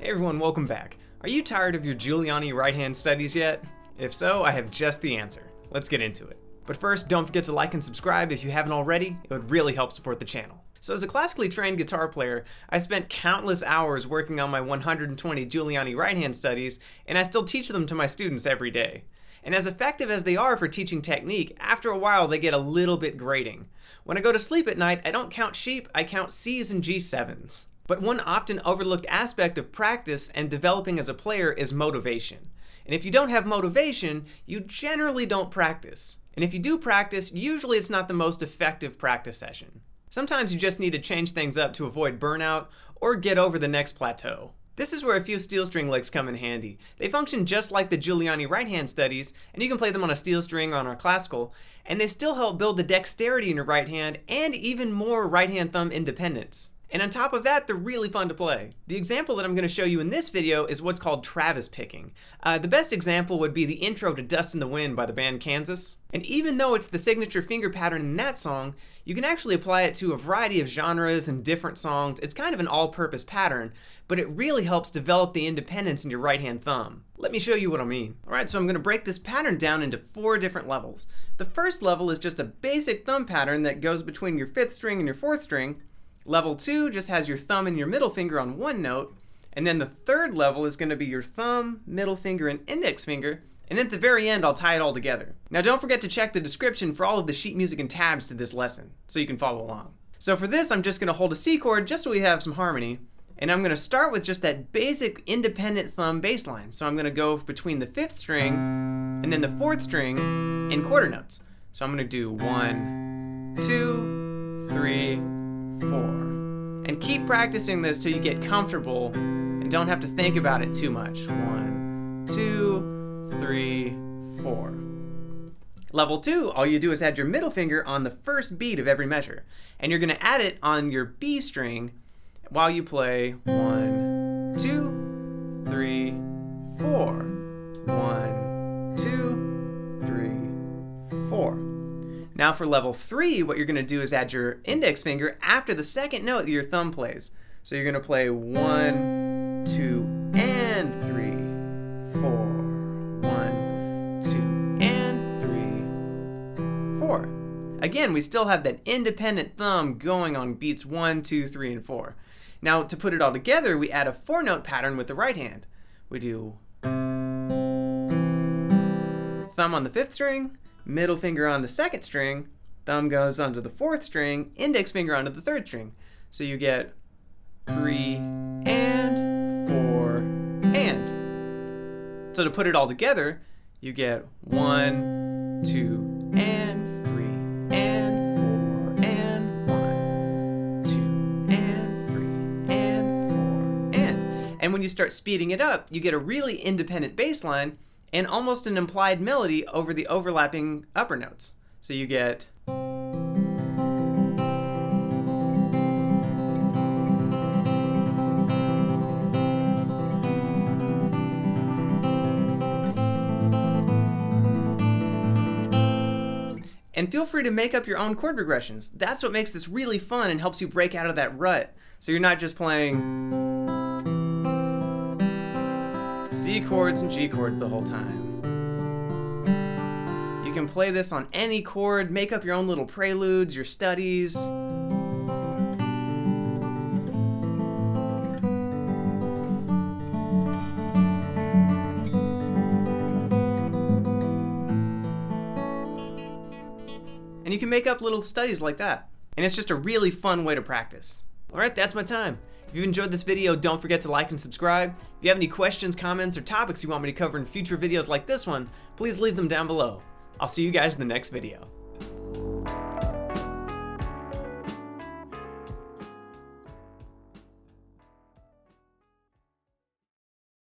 Hey everyone, welcome back. Are you tired of your Giuliani right-hand studies yet? If so, I have just the answer. Let's get into it. But first, don't forget to like and subscribe if you haven't already. It would really help support the channel. So as a classically trained guitar player, I spent countless hours working on my 120 Giuliani right-hand studies, and I still teach them to my students every day. And as effective as they are for teaching technique, after a while they get a little bit grating. When I go to sleep at night, I don't count sheep, I count C's and G7s. But one often overlooked aspect of practice and developing as a player is motivation. And if you don't have motivation, you generally don't practice. And if you do practice, usually it's not the most effective practice session. Sometimes you just need to change things up to avoid burnout or get over the next plateau. This is where a few steel string licks come in handy. They function just like the Giuliani right-hand studies, and you can play them on a steel string on our classical, and they still help build the dexterity in your right hand and even more right-hand thumb independence. And on top of that, they're really fun to play. The example that I'm going to show you in this video is what's called Travis picking. The best example would be the intro to Dust in the Wind by the band Kansas. And even though it's the signature finger pattern in that song, you can actually apply it to a variety of genres and different songs. It's kind of an all-purpose pattern, but it really helps develop the independence in your right-hand thumb. Let me show you what I mean. Alright, so I'm going to break this pattern down into 4 different levels. The first level is just a basic thumb pattern that goes between your 5th string and your 4th string. Level 2 just has your thumb and your middle finger on one note, and then the third level is going to be your thumb, middle finger, and index finger, and at the very end I'll tie it all together. Now don't forget to check the description for all of the sheet music and tabs to this lesson, so you can follow along. So for this I'm just going to hold a C chord just so we have some harmony, and I'm going to start with just that basic independent thumb bass line. So I'm going to go between the 5th string and then the 4th string in quarter notes. So I'm going to do 1, 2, 3, 4. And keep practicing this till you get comfortable and don't have to think about it too much. 1, 2, 3, 4. Level 2, all you do is add your middle finger on the first beat of every measure. And you're going to add it on your B string while you play 1, 2, 3, 4. 1, 2, 3, 4. Now for level 3, what you're going to do is add your index finger after the second note that your thumb plays. So you're going to play 1, 2, and 3, 4. 1, 2, and 3, 4. Again, we still have that independent thumb going on beats 1, 2, 3, and 4. Now to put it all together, we add a 4-note pattern with the right hand. We do thumb on the 5th string, middle finger on the 2nd string, thumb goes onto the 4th string, index finger onto the 3rd string. So you get 3 and 4 and. So to put it all together, you get 1, 2, and 3 and 4 and 1, 2 and 3 and 4 and. And when you start speeding it up, you get a really independent bass line and almost an implied melody over the overlapping upper notes. So you get and feel free to make up your own chord progressions. That's what makes this really fun and helps you break out of that rut. So you're not just playing C chords and G chords the whole time. You can play this on any chord, make up your own little preludes, your studies. And you can make up little studies like that. And it's just a really fun way to practice. Alright, that's my time. If you enjoyed this video, don't forget to like and subscribe. If you have any questions, comments, or topics you want me to cover in future videos like this one, please leave them down below. I'll see you guys in the next video.